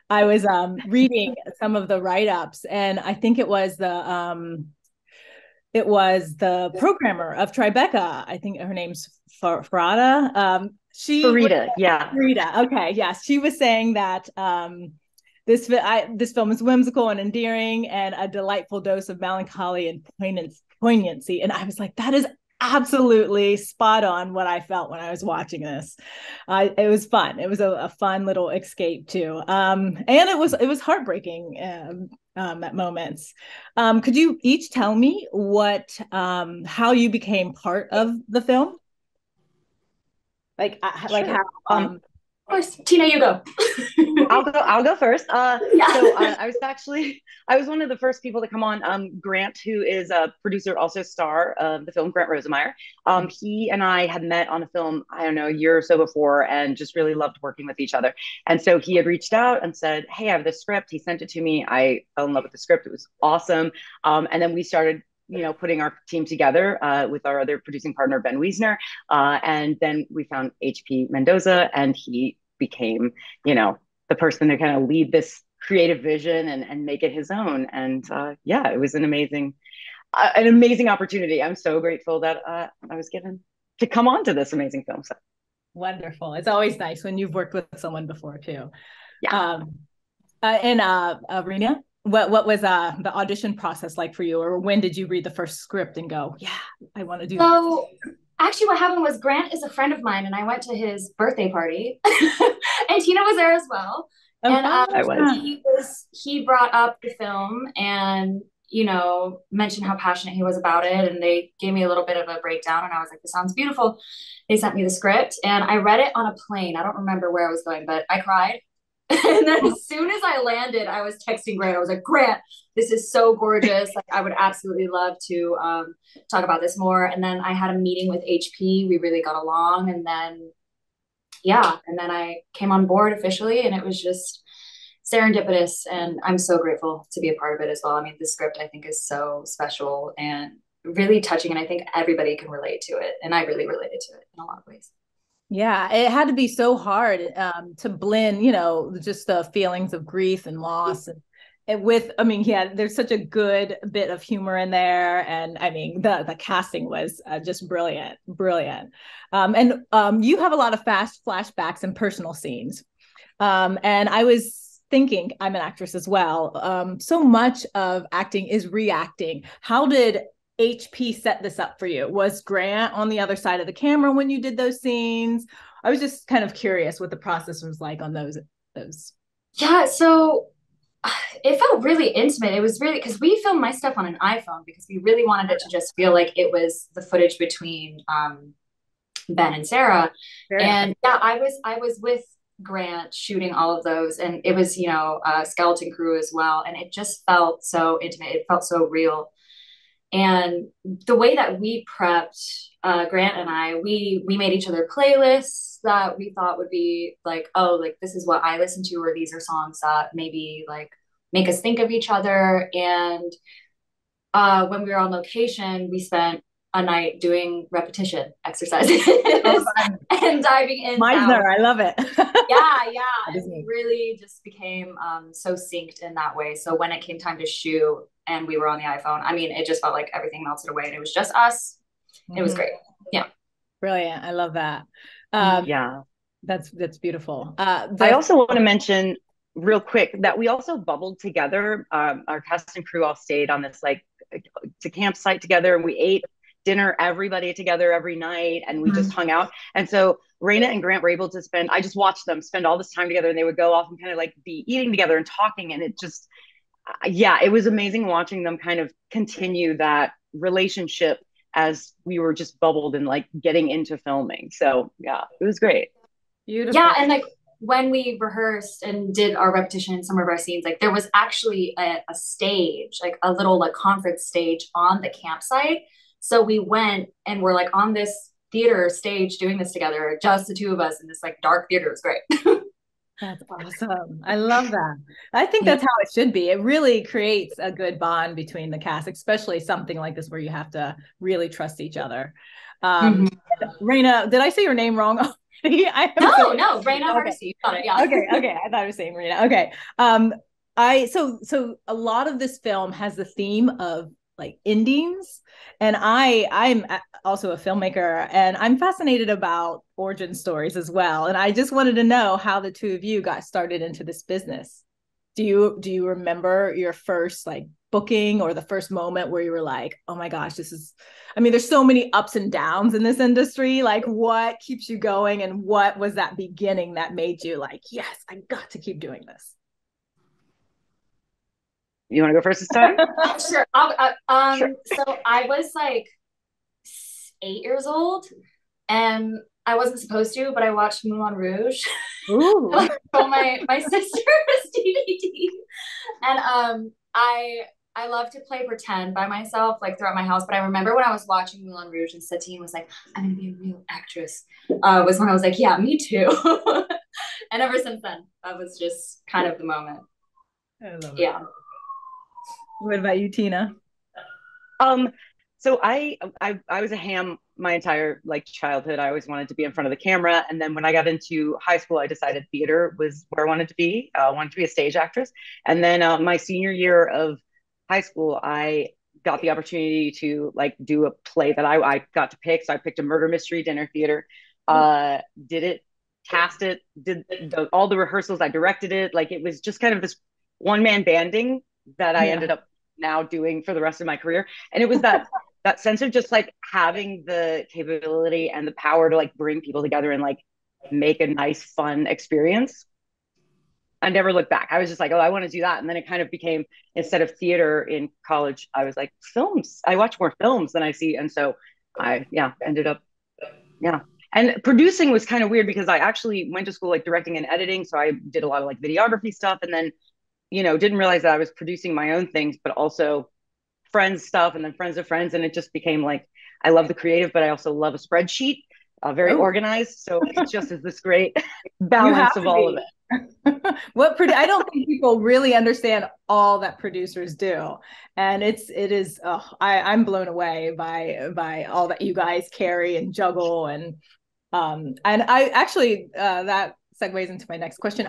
I was reading some of the write-ups, and I think it was the programmer of Tribeca. I think her name's Farada. She was Farida, yeah. Rita. Okay, yes, she was saying that this film is whimsical and endearing, and a delightful dose of melancholy and poignancy. And I was like, that is absolutely spot on what I felt when I was watching this. It was fun. It was a fun little escape too, and it was heartbreaking at moments. Could you each tell me what how you became part of the film? Like Sure. how Of course, Tina, you go. I'll go first. Yeah. I was one of the first people to come on. Grant, who is a producer, also star of the film, Grant Rosemeyer. He and I had met on a film, I don't know, a year or so before, and just really loved working with each other. And so he had reached out and said, "Hey, I have this script." He sent it to me. I fell in love with the script. It was awesome. And then we started putting our team together with our other producing partner, Ben Wiesner. And then we found HP Mendoza, and he became, the person to kind of lead this creative vision and make it his own. And yeah, it was an amazing opportunity. I'm so grateful that I was given to come on to this amazing film set. wonderful. It's always nice when you've worked with someone before too. Yeah. And Rena, what was the audition process like for you, or when did you read the first script and go, yeah, I want to do this? So actually what happened was Grant is a friend of mine and I went to his birthday party and Tina was there as well. Oh, And I was. he brought up the film and mentioned how passionate he was about it. And they gave me a little bit of a breakdown and I was like, this sounds beautiful. They sent me the script and I read it on a plane. I don't remember where I was going, but I cried. And then as soon as I landed, I was texting Grant. I was like, Grant, this is so gorgeous. Like, I would absolutely love to talk about this more. And then I had a meeting with HP. We really got along. And then, yeah, and then I came on board officially and it was just serendipitous. And I'm so grateful to be a part of it as well. I mean, the script I think is so special and really touching. And I think everybody can relate to it. And I really related to it in a lot of ways. Yeah, it had to be so hard to blend, just the feelings of grief and loss and with, I mean, yeah, there's such a good bit of humor in there. And I mean, the casting was just brilliant, brilliant. And you have a lot of fast flashbacks and personal scenes. And I was thinking, I'm an actress as well. So much of acting is reacting. How did HP set this up for you? Was Grant on the other side of the camera when you did those scenes? I was just kind of curious what the process was like on those. Yeah, so it felt really intimate. It was really because we filmed my stuff on an iPhone because we really wanted it to just feel like it was the footage between Ben and Sarah. Very and yeah, I was with Grant shooting all of those, and it was a skeleton crew as well, and it just felt so intimate. It felt so real. And the way that we prepped, Grant and I, we made each other playlists that we thought would be like, oh, like this is what I listen to, or these are songs that maybe like make us think of each other. And when we were on location, we spent a night doing repetition exercises and diving in. Meisner, I love it. Yeah. It really just became so synced in that way. So when it came time to shoot and we were on the iPhone, I mean, it just felt like everything melted away and it was just us. It was great. Yeah. Brilliant. I love that. Yeah. That's beautiful. I also want to mention real quick that we also bubbled together. Our cast and crew all stayed on this to campsite together, and we ate dinner, everybody together every night, and we just hung out. And so Reina and Grant were able to I just watched them spend all this time together, and they would go off and kind of like be eating together and talking. And it just, yeah, it was amazing watching them kind of continue that relationship as we were just bubbled and like getting into filming. So yeah, it was great. Beautiful. Yeah. And like when we rehearsed and did our repetition in some of our scenes, like there was actually a stage, like a little like conference stage on the campsite. So we went and we're like on this theater stage doing this together, just the two of us in this like dark theater. It was great. That's awesome. I love that. I think that's how it should be. It really creates a good bond between the cast, especially something like this where you have to really trust each other. Reina, did I say your name wrong? I am so, No, Reina okay. Hardesty. You got it. Yeah. Okay. I thought I was saying Rena. Okay. So a lot of this film has the theme of like endings, and I'm also a filmmaker, and I'm fascinated about origin stories as well. And I just wanted to know how the two of you got started into this business. Do you remember your first like booking or the first moment where you were like, oh my gosh, this is, I mean, there's so many ups and downs in this industry. Like, what keeps you going, and what was that beginning that made you like, yes, I got to keep doing this? You want to go first this time? Sure. Sure. So I was like 8 years old, and I wasn't supposed to, but I watched Moulin Rouge Ooh. from my sister's DVD, and I love to play pretend by myself, like throughout my house. But I remember when I was watching Moulin Rouge and Satine was like, "I'm gonna be a real actress." Was when I was like, "Yeah, me too." And ever since then, that was just kind of the moment. I love it. Yeah. What about you, Tina? Um, so I was a ham my entire like childhood. I always wanted to be in front of the camera, and then when I got into high school, I decided theater was where I wanted to be. I wanted to be a stage actress, and then my senior year of high school, I got the opportunity to like do a play that I got to pick. So I picked a murder mystery dinner theater, did it, cast it, did all the rehearsals. I directed it. Like it was just kind of this one man banding that I Yeah. ended up now doing for the rest of my career. And it was that sense of just like having the capability and the power to like bring people together and like make a nice fun experience. I never looked back. I was just like, oh, I want to do that. And then it kind of became, instead of theater in college, I was like, films. I watch more films than I see. And so I, yeah, ended up, yeah. And producing was kind of weird because I actually went to school like directing and editing. So I did a lot of like videography stuff. And then, didn't realize that I was producing my own things, but also friends stuff and then friends of friends. And it just became like, I love the creative, but I also love a spreadsheet, very Oh, organized. So it just is this great you have balance of to all of be. it. I don't think people really understand all that producers do, and it is. I'm blown away by all that you guys carry and juggle, and I actually that segues into my next question.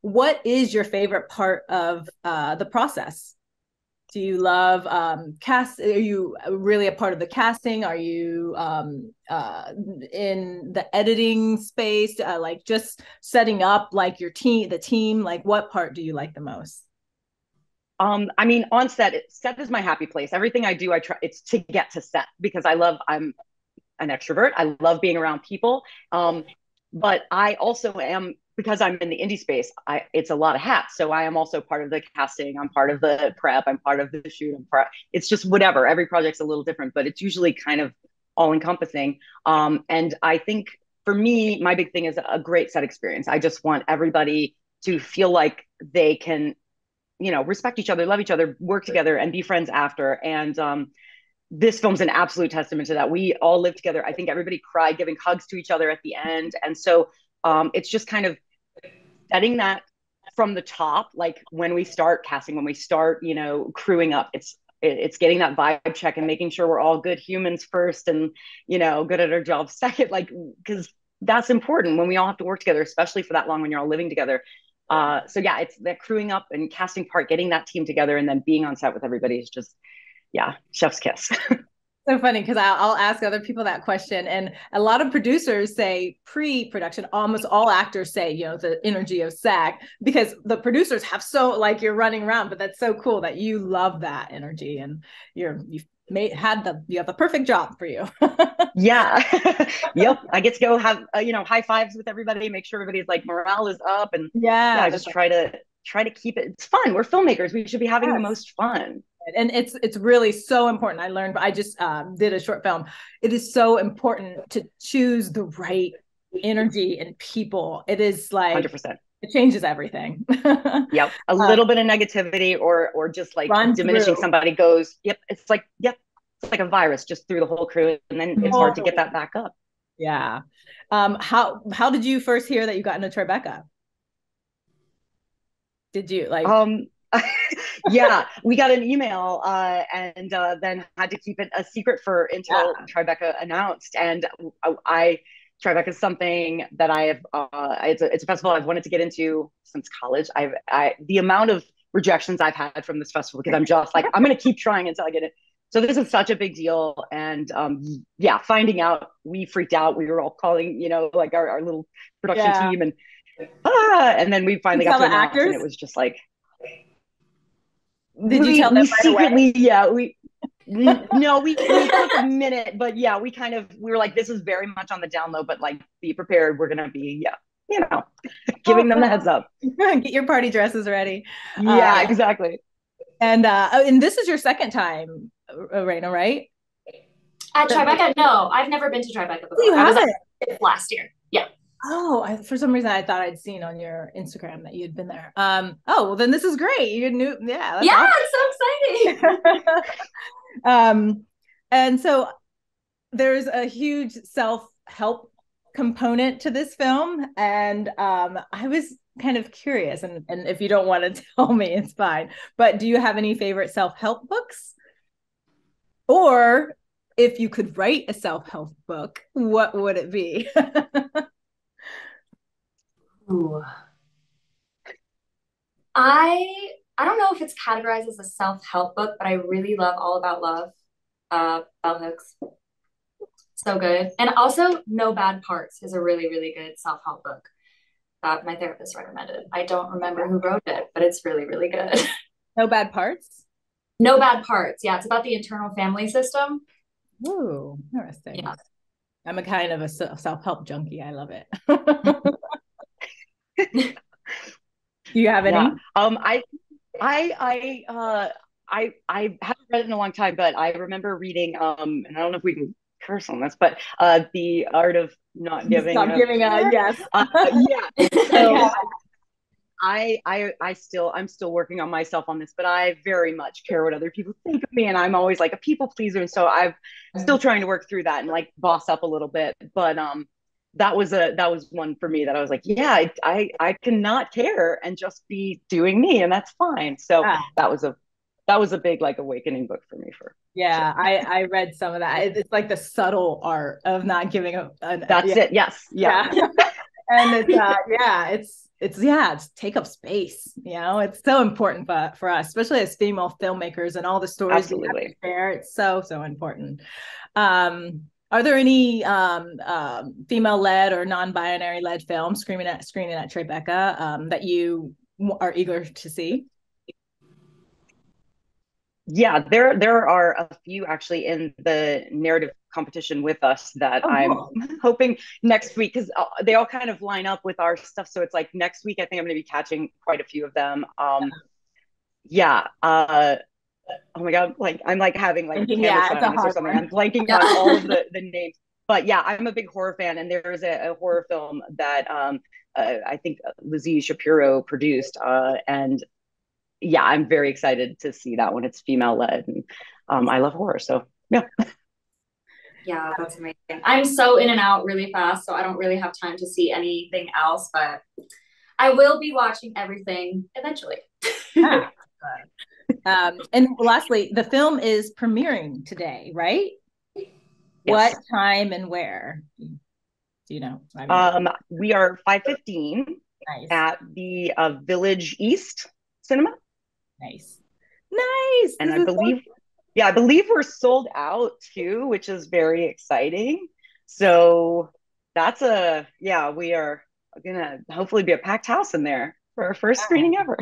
What is your favorite part of the process? Do you love cast? Are you really a part of the casting? Are you in the editing space, like just setting up like the team? Like, what part do you like the most? I mean, on set is my happy place. Everything I do, I try it's to get to set because I'm an extrovert. I love being around people. But I also am, because I'm in the indie space, it's a lot of hats. So I am also part of the casting. I'm part of the prep. I'm part of the shoot. It's just whatever. Every project's a little different, but it's usually kind of all encompassing. And I think for me, my big thing is a great set experience. I just want everybody to feel like they can, respect each other, love each other, work together, and be friends after. And this film's an absolute testament to that. We all lived together. I think everybody cried, giving hugs to each other at the end. And so it's just kind of setting that from the top, like when we start casting, when we start, crewing up, it's getting that vibe check and making sure we're all good humans first and, good at our jobs second, like, because that's important when we all have to work together, especially for that long when you're all living together. So yeah, it's that crewing up and casting part, getting that team together and then being on set with everybody is just, yeah, chef's kiss. So funny because I'll ask other people that question, and a lot of producers say pre-production. Almost all actors say, the energy of SAG, because the producers have so like you're running around, but that's so cool that you love that energy and you have the perfect job for you. Yeah. Yep. I get to go have high fives with everybody, make sure everybody's like morale is up, and yeah, Yeah, I just try to keep it. It's fun. We're filmmakers. We should be having the yes. most fun. And it's really so important. I learned, I just did a short film. It is so important to choose the right energy and people. It is like 100%. it changes everything. Yep. A little bit of negativity or just like Run diminishing through. somebody goes, yep, it's like a virus just through the whole crew, and then it's hard to get Totally. that back up. Yeah. How did you first hear that you got into Tribeca? Did you like? Um, yeah, we got an email and then had to keep it a secret until Yeah. Tribeca announced. And I Tribeca is something that I have. It's a festival I've wanted to get into since college. The amount of rejections I've had from this festival because I'm just like I'm going to keep trying until I get it. So this is such a big deal, and yeah, finding out, we freaked out. We were all calling, like our little production Yeah. team, and then we You finally got tell to the announce, and actors? it was just like Did you tell them we right away? secretly, yeah, no, we took a minute, but yeah, we were like, this is very much on the down low, but like, be prepared. We're gonna be, yeah, Oh, giving them the heads up. get your party dresses ready. Yeah, exactly. And this is your second time, Reina, right? At Tribeca, no, I've never been to Tribeca Oh, before. you I was haven't? at last year. Yeah. Oh, for some reason I thought I'd seen on your Instagram that you'd been there. Oh, well then this is great. You knew, yeah, that's Yeah, awesome. it's so exciting. And so there's a huge self-help component to this film, and I was kind of curious, and if you don't want to tell me, it's fine. But do you have any favorite self-help books? Or if you could write a self-help book, what would it be? Ooh. I don't know if it's categorized as a self-help book, but I really love All About Love. Bell Hooks. So good. And also No Bad Parts is a really, really good self-help book that my therapist recommended. I don't remember who wrote it, but it's really, really good. No Bad Parts? No Bad Parts. Yeah, it's about the internal family system. Ooh, interesting. Yeah. I'm a kind of a self-help junkie. I love it. Do you have any? Yeah. I haven't read it in a long time, but I remember reading, and I don't know if we can curse on this, but The Art of Not Giving Stop giving a yes. Yeah. So I'm still working on myself on this, but I very much care what other people think of me, and I'm always like a people pleaser, and so I'm still trying to work through that and like boss up a little bit. But that was one for me that I was like, yeah, I cannot care and just be doing me, and that's fine. So that was a big like awakening book for me, for yeah, sure. I read some of that. It's like the subtle art of not giving That's it. Yes. Yeah. And it's take up space. It's so important for us, especially as female filmmakers, and all the stories we have to Absolutely. share. It's so important. Are there any female-led or non-binary led films screening at Tribeca that you are eager to see? Yeah, there are a few actually in the narrative competition with us that I'm Cool. hoping next week, because they all kind of line up with our stuff. So it's like next week, I think I'm going to be catching quite a few of them. Yeah. Oh my God, like I'm like having like camera shyness or something. I'm blanking on all of the names. But yeah, I'm a big horror fan, and there's a horror film that I think Lizzie Shapiro produced, and yeah, I'm very excited to see that one. It's female led, and I love horror, so yeah. Yeah, that's amazing. I'm so in and out really fast, so I don't really have time to see anything else, but I will be watching everything eventually. And lastly, the film is premiering today, right? Yes. What time and where? Do you know? We are 5:15 at the Village East Cinema. Nice. And I believe we're sold out too, which is very exciting. So that's we are gonna hopefully be a packed house in there for our first screening ever.